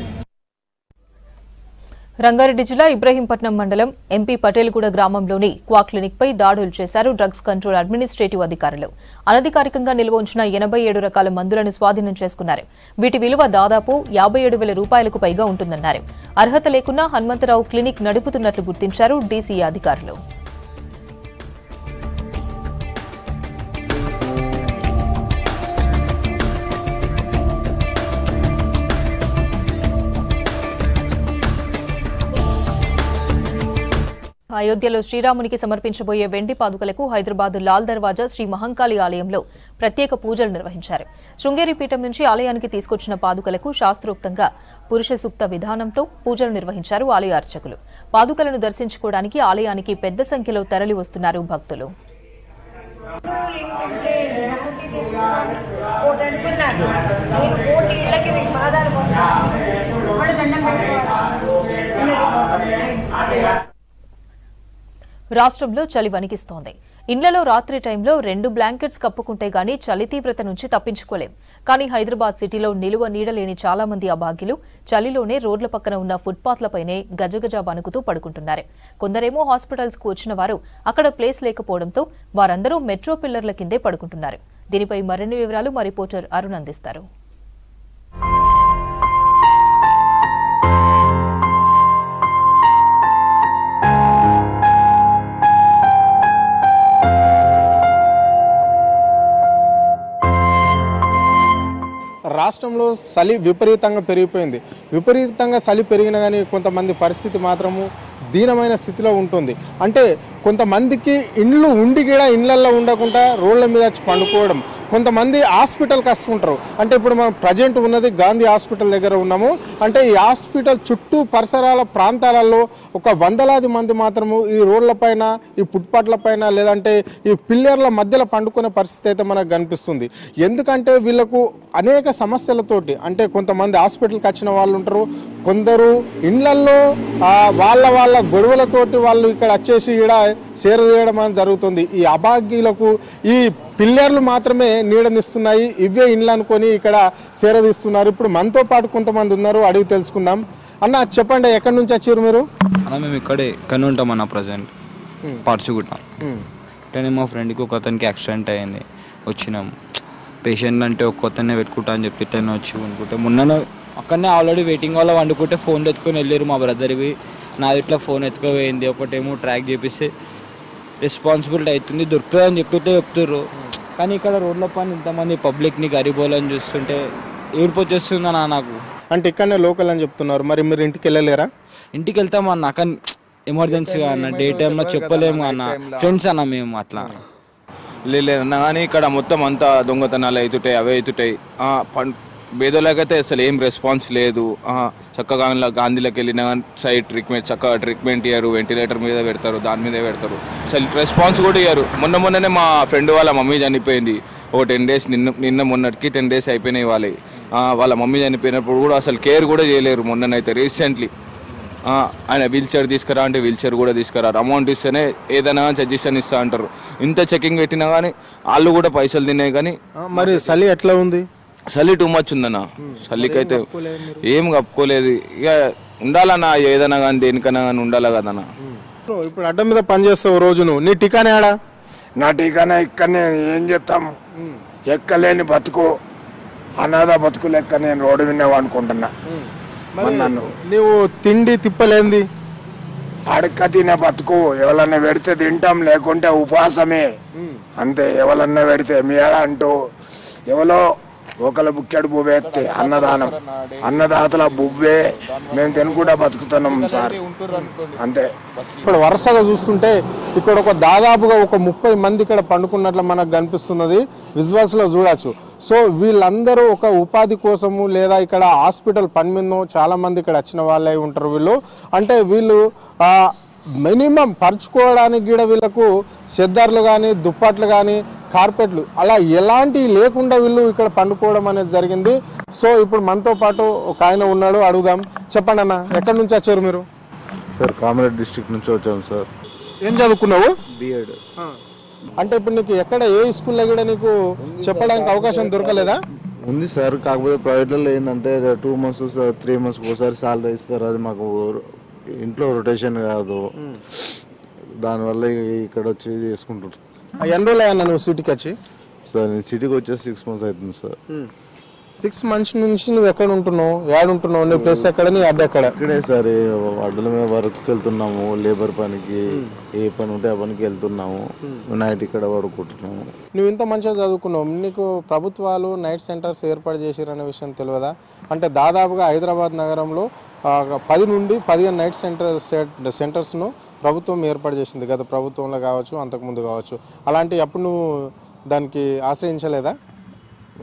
రంగారెడ్డి జిల్లా ఇబ్రహీంపట్నం మండలం ఎంపీ పటేల్గూడ గ్రామంలోని క్వా క్లినిక్పై దాడులు చేశారు డ్రగ్స్ కంట్రోల్ అడ్మినిస్ట్రేటివ్ అధికారులు. అనధికారికంగా నిల్వ ఉంచిన 87 రకాల మందులను స్వాధీనం చేసుకున్నారు. వీటి విలువ దాదాపు 57,000 రూపాయలకు పైగా ఉంటుందన్నారు. అర్హత లేకున్నా హనుమంతరావు క్లినిక్ నడుపుతున్నట్లు గుర్తించారు డీసీఏ అధికారులు. అయోధ్యలో శ్రీరామునికి సమర్పించబోయే వెండి పాదుకలకు హైదరాబాద్ లాల్ దర్వాజా శ్రీ మహంకాళి ఆలయంలో ప్రత్యేక పూజలు నిర్వహించారు. శృంగేరి పీఠం నుంచి ఆలయానికి తీసుకొచ్చిన పాదుకలకు శాస్త్రోక్తంగా పురుష సూక్త విధానంతో పూజలు నిర్వహించారు ఆలయ అర్చకులు. పాదుకలను దర్శించుకోవడానికి ఆలయానికి పెద్ద సంఖ్యలో తరలి వస్తున్నారు భక్తులు. రాష్ట్రంలో చలి వణికిస్తోంది. ఇండ్లలో రాత్రి టైంలో 2 బ్లాంకెట్స్ కప్పుకుంటే గానీ చలి తీవ్రత నుంచి తప్పించుకోలేం. కానీ హైదరాబాద్ సిటీలో నిలువ నీడలేని చాలా మంది అభాగ్యులు చలిలోనే రోడ్ల పక్కన ఉన్న ఫుట్పాత్లపైనే గజగజ వణుకుతూ పడుకుంటున్నారు. కొందరేమో హాస్పిటల్స్ కు వచ్చిన వారు అక్కడ ప్లేస్ లేకపోవడంతో వారందరూ మెట్రో పిల్లర్ల కిందే పడుకుంటున్నారు. దీనిపై మరిన్ని వివరాలు మా రిపోర్టర్ అరుణ్ అందిస్తారు. రాష్ట్రంలో చలి విపరీతంగా పెరిగిపోయింది. విపరీతంగా చలి పెరిగినా కానీ కొంతమంది పరిస్థితి మాత్రము దీనమైన స్థితిలో ఉంటుంది. అంటే కొంతమందికి ఇండ్లు ఉండి కూడా ఇళ్లల్లో ఉండకుండా రోడ్ల మీద వచ్చి పండుకోవడం, కొంతమంది హాస్పిటల్కి వస్తుంటారు. అంటే ఇప్పుడు మనం ప్రజెంట్ ఉన్నది గాంధీ హాస్పిటల్ దగ్గర ఉన్నాము. అంటే ఈ హాస్పిటల్ చుట్టూ పరిసరాల ప్రాంతాలలో ఒక 100లాది మంది మాత్రము ఈ రోడ్ల పైన, ఈ ఫుట్పాత్ల పైన, లేదంటే ఈ పిల్లర్ల మధ్యలో పండుకునే పరిస్థితి అయితే మనకు కనిపిస్తుంది. ఎందుకంటే వీళ్ళకు అనేక సమస్యలతోటి, అంటే కొంతమంది హాస్పిటల్కి వచ్చిన వాళ్ళు ఉంటారు, కొందరు ఇళ్లల్లో వాళ్ళ గొడవలతోటి వాళ్ళు ఇక్కడ వచ్చేసి ఇక్కడ చేరదీయడం అనేది జరుగుతుంది. ఈ అభాగ్యులకు ఈ పిల్లర్లు మాత్రమే నీడనిస్తున్నాయి, ఇవే ఇండ్లు అనుకొని ఇక్కడ సేరదీస్తున్నారు. ఇప్పుడు మనతో పాటు కొంతమంది ఉన్నారు, అడిగి తెలుసుకుందాం. అన్న చెప్పండి, ఎక్కడి నుంచి వచ్చారు మీరు? అన్న మేము ఇక్కడ ఉంటాం అన్న, ప్రజెంట్ పార్చుగుట్ట. కానీ మా ఫ్రెండ్కి ఒక అతనికి యాక్సిడెంట్ అయ్యింది, వచ్చినాం. పేషెంట్ అంటే ఒక కొత్తనే పెట్టుకుంటా అని చెప్పి ఇట్లనే వచ్చి అనుకుంటే మొన్న అక్కడనే ఆల్రెడీ వెయిటింగ్ వల్ల వండుకుంటే ఫోన్లు ఎత్తుకొని వెళ్ళారు మా బ్రదర్వి. నాది ఇట్లా ఫోన్ ఎత్తుకోపోయింది, ఒకటేమో ట్రాక్ చేపిస్తే రెస్పాన్సిబిలిటీ అవుతుంది, దొరుకుతుంది అని చెప్పితే చెప్తారు. కానీ ఇక్కడ రోడ్ల పైన ఇంతమంది పబ్లిక్ని గరీబోలని చూస్తుంటే ఏడుపు వచ్చేస్తుందన్నా నాకు. అంటే ఇక్కడనే లోకల్ అని చెప్తున్నారు, మరి మీరు ఇంటికి వెళ్ళలేరా? ఇంటికి వెళ్తామన్నా, కానీ ఎమర్జెన్సీగా అన్న, డే టైంలో చెప్పలేము అన్న, ఫ్రెండ్స్ అన్న మేము అట్లా లేదన్నా. కానీ ఇక్కడ మొత్తం అంతా దొంగతనాలు అవుతుంటాయి, అవే అవుతుంటాయి. పేదోళ్ళకైతే అసలు ఏం రెస్పాన్స్ లేదు. చక్కగా గాంధీలోకి వెళ్ళిన సైడ్ ట్రీట్మెంట్ చక్కగా ట్రీట్మెంట్ ఇయ్యారు, వెంటిలేటర్ మీద పెడతారు, దాని మీద పెడతారు, అసలు రెస్పాన్స్ కూడా ఇయ్యారు. మొన్ననే మా ఫ్రెండ్ వాళ్ళ మమ్మీ చనిపోయింది, ఒక 10 days నిన్న మొన్నటికి 10 days అయిపోయినాయి వాళ్ళ మమ్మీ చనిపోయినప్పుడు కూడా అసలు కేర్ కూడా చేయలేరు. మొన్ననైతే రీసెంట్లీ ఆయన వీల్ చైర్ తీసుకురా అంటే వీల్ చైర్ కూడా తీసుకురారు, అమౌంట్ ఇస్తేనే ఏదైనా సజెషన్ ఇస్తా అంటారు. ఇంత చెకింగ్ పెట్టినా కానీ వాళ్ళు కూడా పైసలు తిన్నాయి. కానీ మరి చలి ఎట్లా ఉంది? చలి టూ మచ్ ఉందన్న, చలికైతే ఏం కప్పుకోలేదు. ఇక ఉండాలన్నా, ఏదైనా కానీ దేనికైనా కానీ ఉండాలి కదన్నా. ఇప్పుడు అడ్డం మీద పనిచేస్తావు రోజు, నువ్వు నీ టికానే ఆడా? నా టీకానే ఇక్కడనే, ఏం చేస్తాము, ఎక్కలేని బతుకు, అనాథ బతుకు లెక్క నేను రోడ్డు విన్నావు అనుకుంటున్నా. నన్ను నువ్వు తిండి తిప్పలేంది, అడక్క తినే బతుకు, ఎవరన్నా పెడితే తింటాం, లేకుంటే ఉపవాసమే అంతే. ఎవరన్నా పెడితే మీడ అంటూ ఎవరో ఒకళ్ళ బుక్కెడు బువ్వే అన్నదానం, అన్నదాతల బువ్వే మేము తినకుండా బతుకుతున్నాం సార్, అంతే. ఇప్పుడు వరుసగా చూస్తుంటే ఇక్కడ దాదాపుగా ఒక 30 మంది ఇక్కడ పండుకున్నట్లు మనకు కనిపిస్తున్నది, విజువల్స్ లో చూడొచ్చు. సో వీళ్ళందరూ ఒక ఉపాధి కోసము లేదా ఇక్కడ హాస్పిటల్ పని మీద చాలా మంది ఇక్కడ వచ్చిన వాళ్ళే ఉంటారు. వీళ్ళు అంటే వీళ్ళు మినిమం పరుచుకోవడానికి కూడా వీళ్ళకు సెద్దర్లు కానీ, దుప్పట్లు కానీ, కార్పెట్లు అలా ఎలాంటి లేకుండా వీళ్ళు ఇక్కడ పండుకోవడం అనేది జరిగింది. సో ఇప్పుడు మనతో పాటు ఒక ఆయన ఉన్నాడు, అడుగుదాం. చెప్పండి అన్న, ఎక్కడి నుంచి వచ్చారు మీరు? సార్ కామారెడ్డి డిస్ట్రిక్ట్ నుంచి వచ్చాము సార్. ఏం చదువుకున్నావు? బిఎడ్. అంటే ఇప్పుడు నీకు ఎక్కడ ఏ స్కూల్లో కూడా నీకు చెప్పడానికి అవకాశం దొరకలేదా? ఉంది సార్, కాకపోతే ప్రైవేట్లలో ఏంటంటే 2 months 3 months ఒకసారి సాలరీ ఇస్తారు, అది మాకు ఇంట్లో రొటేషన్ కాదు, దానివల్ల ఇక్కడ వచ్చి చేసుకుంటుంటారు. ఎన్ని రోజులు అయ్యా నువ్వు సిటీకి వచ్చి? సార్ నేను సిటీకి వచ్చేసి 6 months అవుతుంది సార్. 6 months నుంచి నువ్వు ఎక్కడ ఉంటున్నావు, ఏడుంటున్నావు, నీ ప్లేస్ ఎక్కడ, నీ అడ్డ ఎక్కడ? ఇక్కడే సార్, అడ్డల మీద వర్క్కి వెళ్తున్నాము, లేబర్ పనికి, ఏ పని ఉంటే ఆ పనికి వెళ్తున్నాము, నైట్ ఇక్కడ పడుకుంటున్నాము. నువ్వు ఇంత మంచిగా చదువుకున్నావు, నీకు ప్రభుత్వాలు నైట్ సెంటర్స్ ఏర్పాటు చేసిరనే విషయం తెలియదా? అంటే దాదాపుగా హైదరాబాద్ నగరంలో 10 నుండి 15 నైట్ సెంటర్స్ను ప్రభుత్వం ఏర్పాటు చేసింది, గత ప్రభుత్వంలో కావచ్చు, అంతకుముందు కావచ్చు. అలాంటి అప్పుడు నువ్వు దానికి ఆశ్రయించలేదా?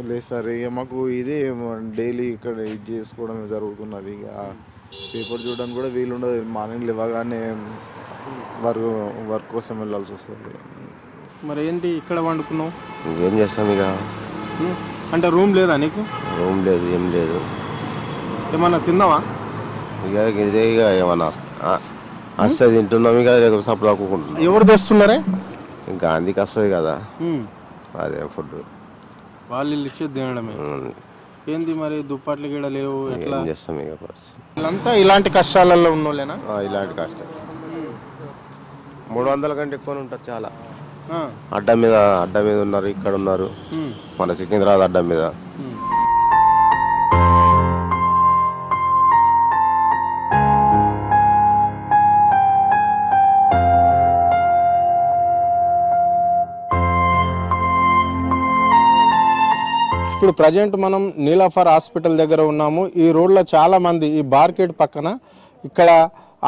లేదు సార్, ఇక మాకు ఇదే డైలీ ఇక్కడ ఇది చేసుకోవడం జరుగుతున్నది. ఇక పేపర్ చూడడానికి కూడా వీలు ఉండదు, మార్నింగ్ లేవగానే వర్క్ కోసం వెళ్ళాల్సి వస్తుంది. మరి ఏంటి ఇక్కడ వండుకున్నావు? ఏం చేస్తాం ఇక, అంటే రూమ్ లేదా నీకు? రూమ్ లేదు, ఏం లేదు. ఏమన్నా తిన్నావా? ఇక ఇదే ఇక ఏమన్నా వస్తుంది తింటున్నాం, ఇక సప్లై ఆకుంటున్నాం. ఎవరు తెస్తున్నారే? గాంధీకి వస్తుంది కదా, అదే ఫుడ్ వాళ్ళు ఇచ్చేది తినడమే. ఏంది మరి దుప్పట్లు కూడా లేవు, ఎట్లా చేస్తాం ఇక? వీళ్ళంతా ఇలాంటి కష్టాలలో ఉన్నోళ్ళేనా? ఇలాంటి కష్టం 300 కంటే ఎక్కువ ఉంటారు చాలా. అడ్డ మీద ఉన్నారు, ఇక్కడ ఉన్నారు, మన సికింద్రాబాద్ అడ్డ మీద. ఇప్పుడు ప్రజెంట్ మనం నీలాఫర్ హాస్పిటల్ దగ్గర ఉన్నాము. ఈ రోడ్లో చాలా మంది ఈ మార్కెట్ పక్కన ఇక్కడ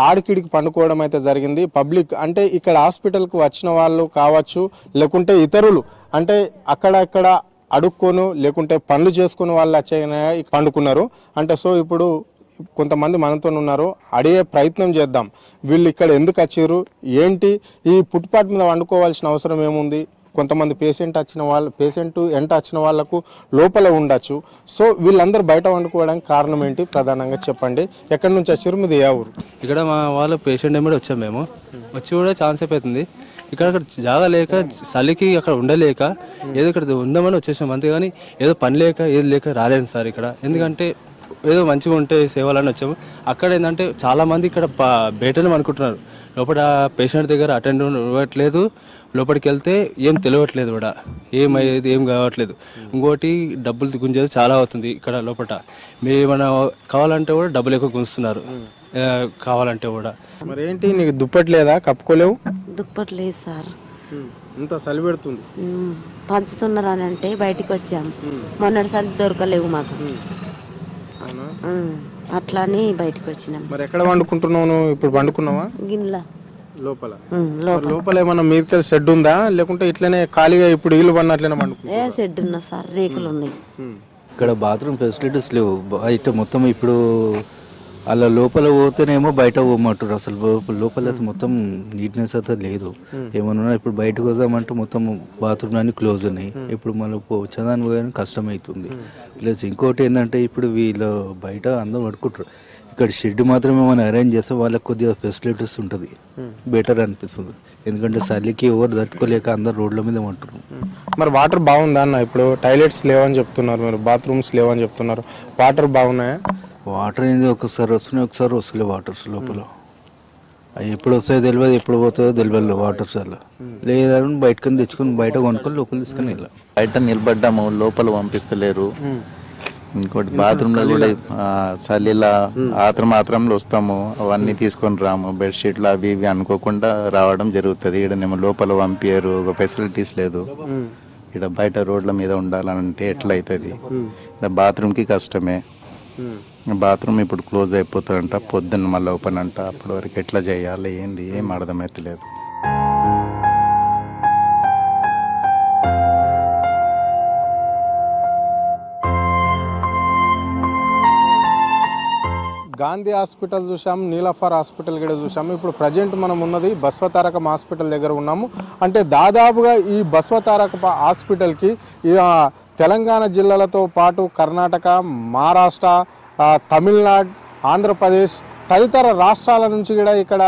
ఆడికిడికి పండుకోవడం అయితే జరిగింది. పబ్లిక్ అంటే ఇక్కడ హాస్పిటల్కి వచ్చిన వాళ్ళు కావచ్చు, లేకుంటే ఇతరులు అంటే అక్కడక్కడ అడుక్కోను లేకుంటే పనులు చేసుకుని వాళ్ళు వచ్చే పండుకున్నారు. అంటే సో ఇప్పుడు కొంతమంది మనతో ఉన్నారు, అడిగే ప్రయత్నం చేద్దాం. వీళ్ళు ఇక్కడ ఎందుకు వచ్చారు, ఏంటి, ఈ ఫుట్పాత్ మీద వండుకోవాల్సిన అవసరం ఏముంది, కొంతమంది పేషెంట్ ఎంట వచ్చిన వాళ్ళకు లోపల ఉండొచ్చు. సో వీళ్ళందరూ బయట వండుకోవడానికి కారణం ఏంటి ప్రధానంగా చెప్పండి. ఎక్కడి నుంచి వచ్చారు, మీది ఏ ఊరు? ఇక్కడ మా వాళ్ళ పేషెంట్ ఏమిటి వచ్చాము, మేము వచ్చి కూడా ఛాన్స్ అయిపోతుంది. ఇక్కడ జాగా లేక చలికి అక్కడ ఉండలేక ఏదో ఇక్కడ ఉందామని వచ్చేసాం అంతేగాని ఏదో పని లేక ఏది లేక రాలేదు సార్ ఇక్కడ. ఎందుకంటే ఏదో మంచిగా ఉంటే సేవలని వచ్చాము. అక్కడ ఏంటంటే చాలామంది ఇక్కడ బయటనే అనుకుంటున్నారు, లోపల పేషెంట్ దగ్గర అటెండ్ ఇవ్వట్లేదు, లోపలికి వెళ్తే ఏం తెలియట్లేదు కూడా, ఏమయ్యేది ఏం కావట్లేదు. ఇంకోటి డబ్బులు గుంజేది చాలా అవుతుంది ఇక్కడ లోపల. ఏమైనా కావాలంటే కూడా డబ్బులు ఎక్కువ గుంజుతున్నారు కావాలంటే కూడా. మరి ఏంటి నీకు దుప్పటి లేదా, కప్పుకోలేవు? దుప్పటి లేదు సార్, ఇంత చలి పెడుతుంది. పంచుతున్నారు అని అంటే బయటికి వచ్చాము. మొన్నటిసారి దొరకలేవు మాకు, అట్లా అని బయటకు వచ్చినాం. మరి ఎక్కడ వండుకుంటున్నావు నువ్వు? ఇప్పుడు వండుకున్నావా? గిన్నెల లోపల. లోపల ఏమన్నా మీదకి షెడ్ ఉందా, లేకుంటే ఇట్లనే ఖాళీగా ఇప్పుడు ఇల్లు పడినట్లనే వండుకుంటా? షెడ్ ఉన్నా సార్, రేకులు ఉన్నాయి. ఇక్కడ బాత్రూమ్ ఫెసిలిటీస్ లేవు. బయట మొత్తం ఇప్పుడు అలా లోపల పోతేనేమో బయట పోమంటారు. అసలు లోపల అయితే మొత్తం నీట్నెస్ అయితే లేదు. ఏమన్నా ఇప్పుడు బయటకు వద్దామంటే మొత్తం బాత్రూమ్ అన్ని క్లోజ్ ఉన్నాయి. ఇప్పుడు మనం వచ్చేదానికి కానీ కష్టమవుతుంది. ప్లస్ ఇంకోటి ఏంటంటే ఇప్పుడు వీళ్ళు బయట అందరూ పడుకుంటారు, ఇక్కడ షెడ్ మాత్రమే మనం అరేంజ్ చేస్తే వాళ్ళకి కొద్దిగా ఫెసిలిటీస్ ఉంటుంది, బెటర్ అనిపిస్తుంది. ఎందుకంటే చలికి ఎవరు తట్టుకోలేక అందరు రోడ్ల మీద ఉంటారు. మరి వాటర్ బాగుందా అన్న? ఇప్పుడు టాయిలెట్స్ లేవని చెప్తున్నారు, మరి బాత్రూమ్స్ లేవని చెప్తున్నారు. వాటర్ బాగున్నాయా? వాటర్ ఏంది ఒకసారి వస్తున్నాయి, ఒకసారి వస్తలేవు వాటర్స్ లోపల. అవి ఎప్పుడు వస్తాయో తెలియదు, ఎప్పుడు పోతాయో తెలియదు వాటర్స్. అలా లేదని బయటకొని తెచ్చుకొని బయట కొనుక్కొని లోపల తీసుకొని వెళ్ళాం. బయట నిలబడ్డాము, లోపల పంపిస్తలేరు. ఇంకోటి బాత్రూంలో కూడా చలిలా మాత్రంలో వస్తాము, అవన్నీ తీసుకొని రాము. బెడ్షీట్లు అవి ఇవి అనుకోకుండా రావడం జరుగుతుంది. ఈడనేమో లోపల పంపించారు, ఒక ఫెసిలిటీస్ లేదు. ఇక్కడ బయట రోడ్ల మీద ఉండాలంటే ఎట్లా అవుతుంది? ఇక్కడ బాత్రూమ్కి కష్టమే. బాత్రూమ్ ఇప్పుడు క్లోజ్ అయిపోతుందంట, పొద్దున్న మళ్ళీ ఓపెన్ అంట. అప్పటి వరకు ఎట్లా చేయాలి ఏంది ఏం అర్థమవుతలేదు. గాంధీ హాస్పిటల్ చూసాము, నీలఫర్ హాస్పిటల్ కూడా చూసాము. ఇప్పుడు ప్రజెంట్ మనం ఉన్నది బస్వతారకం హాస్పిటల్ దగ్గర ఉన్నాము. అంటే దాదాపుగా ఈ బస్వతారక హాస్పిటల్కి తెలంగాణ జిల్లాలతో పాటు కర్ణాటక, మహారాష్ట్ర, తమిళనాడు, ఆంధ్రప్రదేశ్ తదితర రాష్ట్రాల నుంచి కూడా ఇక్కడ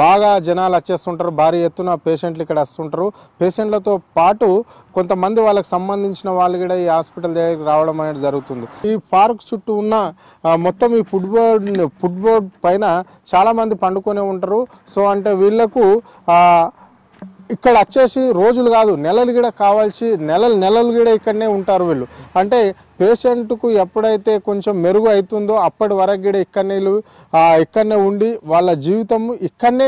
బాగా జనాలు వచ్చేస్తుంటారు. భారీ ఎత్తున పేషెంట్లు ఇక్కడ వస్తుంటారు. పేషెంట్లతో పాటు కొంతమంది వాళ్ళకి సంబంధించిన వాళ్ళు కూడా ఈ హాస్పిటల్ దగ్గరికి రావడం అనేది జరుగుతుంది. ఈ పార్క్ చుట్టూ ఉన్న మొత్తం ఈ ఫుట్బోర్డ్ పైన చాలామంది పండుకొనే ఉంటారు. సో అంటే వీళ్ళకు ఇక్కడ వచ్చేసి రోజులు కాదు నెలలు కూడా కావాల్సి నెలలు కూడా ఇక్కడనే ఉంటారు వీళ్ళు. అంటే పేషెంట్కు ఎప్పుడైతే కొంచెం మెరుగు అవుతుందో అప్పటి వరకు కూడా ఇక్కడనే ఉండి వాళ్ళ జీవితం ఇక్కడనే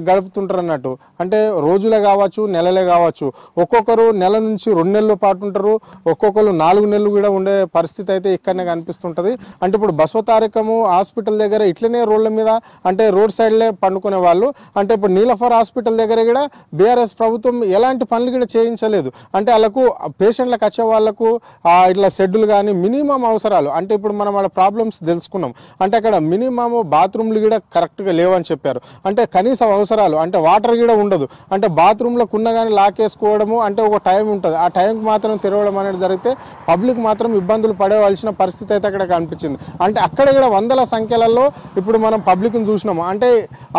గడుపుతుంటారు అన్నట్టు. అంటే రోజులే కావచ్చు, నెలలే కావచ్చు. ఒక్కొక్కరు నెల నుంచి 2 నెలల పాటు ఉంటారు, ఒక్కొక్కరు 4 నెలలు కూడా ఉండే పరిస్థితి అయితే ఇక్కడనే కనిపిస్తుంటుంది. అంటే ఇప్పుడు బస్వతారకము హాస్పిటల్ దగ్గర ఇట్లనే రోడ్ల మీద అంటే రోడ్ సైడ్లే పండుకునే వాళ్ళు. అంటే ఇప్పుడు నీలఫర్ హాస్పిటల్ దగ్గర కూడా బీఆర్ఎస్ ప్రభుత్వం ఎలాంటి పనులు కూడా చేయించలేదు. అంటే వాళ్ళకు పేషెంట్లకు వచ్చే వాళ్ళకు ఇట్లా షెడ్యూల్ కానీ మినిమం అవసరాలు అంటే ఇప్పుడు మనం వాళ్ళ ప్రాబ్లమ్స్ తెలుసుకున్నాం. అంటే అక్కడ మినిమం బాత్రూమ్లు కూడా కరెక్ట్గా లేవని చెప్పారు. అంటే కనీస అవసరాలు అంటే వాటర్ కూడా ఉండదు. అంటే బాత్రూంలోకి ఉన్న కానీ లాకేసుకోవడము అంటే ఒక టైం ఉంటుంది, ఆ టైంకి మాత్రం తెరవడం అనేది జరిగితే పబ్లిక్ మాత్రం ఇబ్బందులు పడవలసిన పరిస్థితి అయితే అక్కడ కనిపించింది. అంటే అక్కడ కూడా వందల సంఖ్యలలో ఇప్పుడు మనం పబ్లిక్ని చూసినాము. అంటే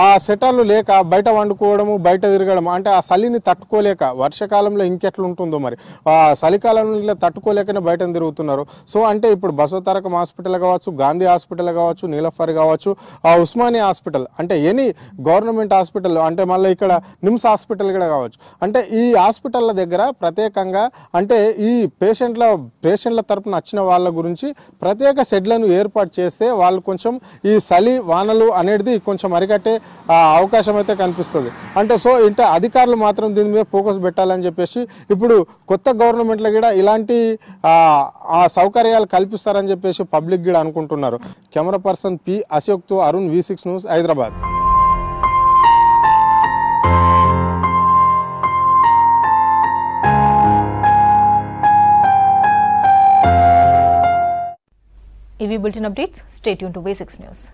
ఆ సెటర్లు లేక బయట వండుకోవడము, బయట తిరగడం, అంటే ఆ చలిని తట్టుకోలేక వర్షాకాలంలో ఇంకెట్లా ఉంటుందో మరి ఆ చలికాలంలో తట్టుకోలేకనే బయట తిరుగుతున్నారు. సో అంటే ఇప్పుడు బసవతారకం హాస్పిటల్ కావచ్చు, గాంధీ హాస్పిటల్ కావచ్చు, నీలఫర్ కావచ్చు, ఉస్మానియా హాస్పిటల్ అంటే ఎనీ గవర్నమెంట్ హాస్పిటల్ అంటే మళ్ళీ ఇక్కడ నిమ్స్ హాస్పిటల్ కూడా కావచ్చు. అంటే ఈ హాస్పిటల్ల దగ్గర ప్రత్యేకంగా అంటే ఈ పేషెంట్ల తరపున వచ్చిన వాళ్ళ గురించి ప్రత్యేక షెడ్లను ఏర్పాటు చేస్తే వాళ్ళు కొంచెం ఈ చలి వానలు అనేది కొంచెం అరికట్టే అవకాశం అయితే కనిపిస్తుంది. అంటే సో ఇంత అధికారులు మాత్రం దీని మీద ఫోకస్ పెట్టాలని చెప్పేసి ఇప్పుడు కొత్త గవర్నమెంట్లో కూడా ఇలాంటి సౌకర్యాలు కల్పిస్తారని చెప్పేసి పబ్లిక్ కూడా అనుకుంటున్నారు. కెమెరా పర్సన్ పి అశోక్తో అరుణ్, V6 న్యూస్, హైదరాబాద్. ఇవి bulletin updates. Stay tune to V6 news.